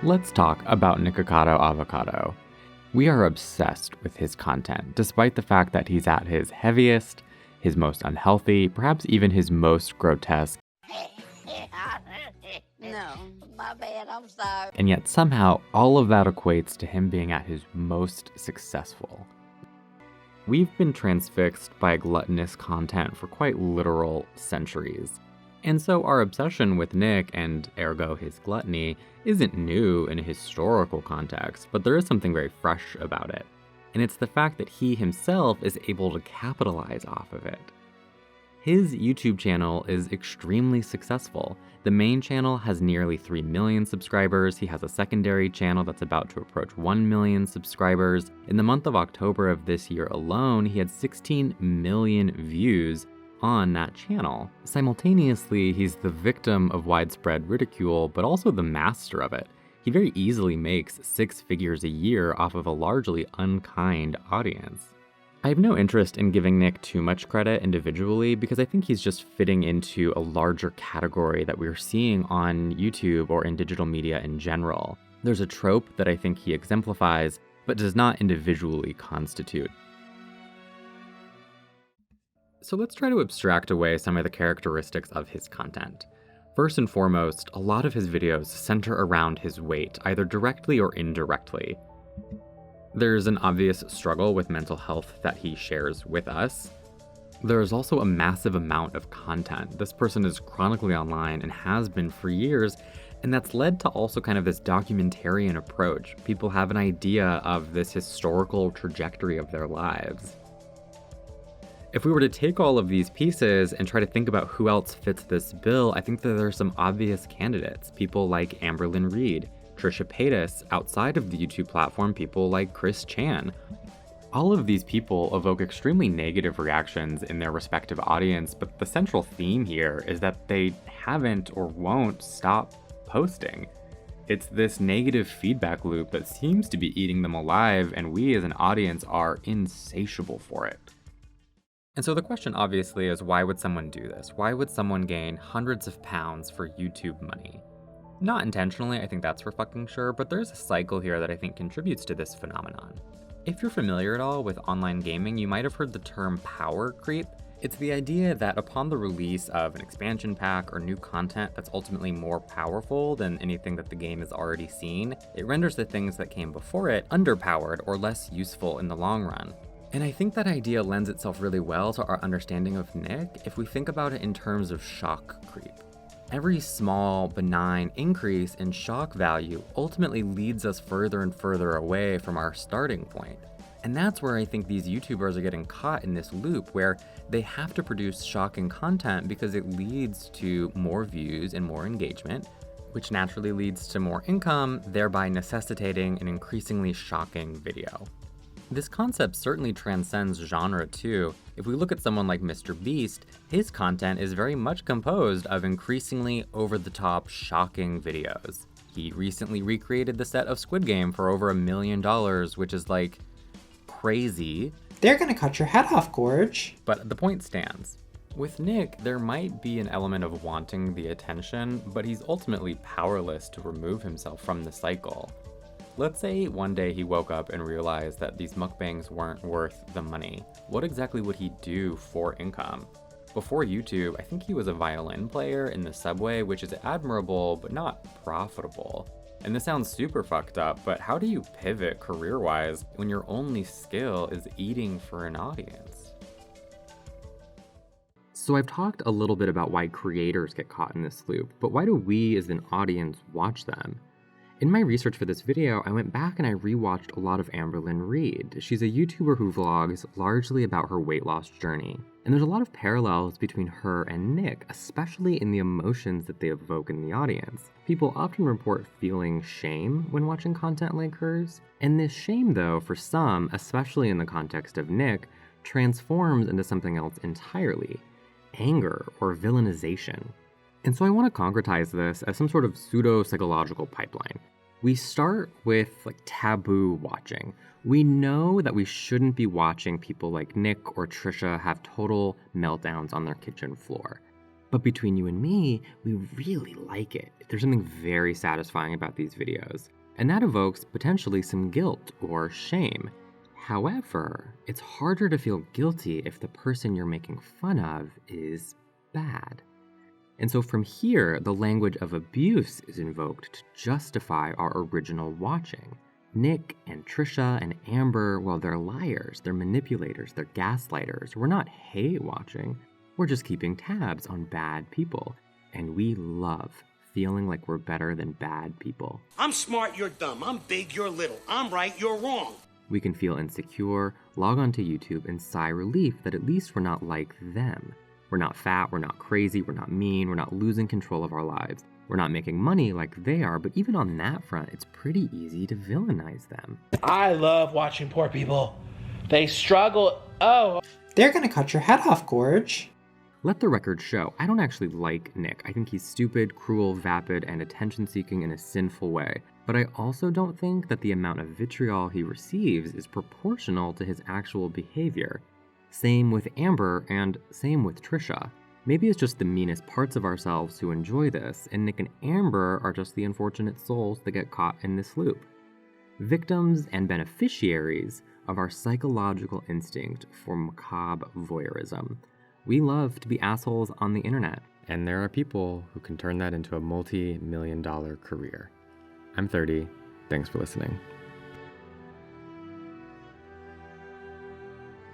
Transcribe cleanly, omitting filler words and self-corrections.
Let's talk about Nikocado Avocado. We are obsessed with his content, despite the fact that he's at his heaviest, his most unhealthy, perhaps even his most grotesque. No, my bad, I'm sorry. And yet somehow all of that equates to him being at his most successful. We've been transfixed by gluttonous content for quite literal centuries. And so our obsession with Nick, and ergo his gluttony, isn't new in a historical context, but there is something very fresh about it. And it's the fact that he himself is able to capitalize off of it. His YouTube channel is extremely successful. The main channel has nearly 3 million subscribers. He has a secondary channel that's about to approach 1 million subscribers. In the month of October of this year alone, he had 16 million views on that channel. Simultaneously, he's the victim of widespread ridicule, but also the master of it. He very easily makes 6 figures a year off of a largely unkind audience. I have no interest in giving Nick too much credit individually because I think he's just fitting into a larger category that we're seeing on YouTube or in digital media in general. There's a trope that I think he exemplifies, but does not individually constitute. So let's try to abstract away some of the characteristics of his content. First and foremost, a lot of his videos center around his weight, either directly or indirectly. There's an obvious struggle with mental health that he shares with us. There is also a massive amount of content. This person is chronically online and has been for years, and that's led to also kind of this documentarian approach. People have an idea of this historical trajectory of their lives. If we were to take all of these pieces and try to think about who else fits this bill, I think that there are some obvious candidates. People like Amberlynn Reid, Trish Paytas, outside of the YouTube platform, people like Chris Chan. All of these people evoke extremely negative reactions in their respective audience, but the central theme here is that they haven't or won't stop posting. It's this negative feedback loop that seems to be eating them alive, and we as an audience are insatiable for it. And so the question obviously is, why would someone do this? Why would someone gain hundreds of pounds for YouTube money? Not intentionally, I think that's for fucking sure, but there's a cycle here that I think contributes to this phenomenon. If you're familiar at all with online gaming, you might have heard the term power creep. It's the idea that upon the release of an expansion pack or new content that's ultimately more powerful than anything that the game has already seen, it renders the things that came before it underpowered or less useful in the long run. And I think that idea lends itself really well to our understanding of Nick if we think about it in terms of shock creep. Every small, benign increase in shock value ultimately leads us further and further away from our starting point. And that's where I think these YouTubers are getting caught in this loop where they have to produce shocking content because it leads to more views and more engagement, which naturally leads to more income, thereby necessitating an increasingly shocking video. This concept certainly transcends genre too. If we look at someone like Mr. Beast, his content is very much composed of increasingly over-the-top, shocking videos. He recently recreated the set of Squid Game for over $1 million, which is like crazy. They're gonna cut your head off, Gorge. But the point stands. With Nick, there might be an element of wanting the attention, but he's ultimately powerless to remove himself from the cycle. Let's say one day he woke up and realized that these mukbangs weren't worth the money. What exactly would he do for income? Before YouTube, I think he was a violin player in the subway, which is admirable, but not profitable. And this sounds super fucked up, but how do you pivot career-wise when your only skill is eating for an audience? So I've talked a little bit about why creators get caught in this loop, but why do we as an audience watch them? In my research for this video, I went back and I rewatched a lot of Amberlynn Reid. She's a YouTuber who vlogs largely about her weight loss journey. And there's a lot of parallels between her and Nick, especially in the emotions that they evoke in the audience. People often report feeling shame when watching content like hers. And this shame, though, for some, especially in the context of Nick, transforms into something else entirely: anger or villainization. And so I want to concretize this as some sort of pseudo-psychological pipeline. We start with taboo watching. We know that we shouldn't be watching people like Nick or Trisha have total meltdowns on their kitchen floor. But between you and me, we really like it. There's something very satisfying about these videos, and that evokes potentially some guilt or shame. However, it's harder to feel guilty if the person you're making fun of is bad. And so from here, the language of abuse is invoked to justify our original watching. Nick and Trisha and Amber, well, they're liars, they're manipulators, they're gaslighters. We're not hate watching, we're just keeping tabs on bad people. And we love feeling like we're better than bad people. I'm smart, you're dumb. I'm big, you're little. I'm right, you're wrong. We can feel insecure, log onto YouTube, and sigh relief that at least we're not like them. We're not fat, we're not crazy, we're not mean, we're not losing control of our lives. We're not making money like they are, but even on that front, it's pretty easy to villainize them. I love watching poor people. They struggle. Oh. They're gonna cut your head off, Gorge. Let the record show, I don't actually like Nick. I think he's stupid, cruel, vapid, and attention-seeking in a sinful way. But I also don't think that the amount of vitriol he receives is proportional to his actual behavior. Same with Amber, and same with Trisha. Maybe it's just the meanest parts of ourselves who enjoy this, and Nick and Amber are just the unfortunate souls that get caught in this loop. Victims and beneficiaries of our psychological instinct for macabre voyeurism. We love to be assholes on the internet. And there are people who can turn that into a multi-million-dollar career. I'm 30. Thanks for listening.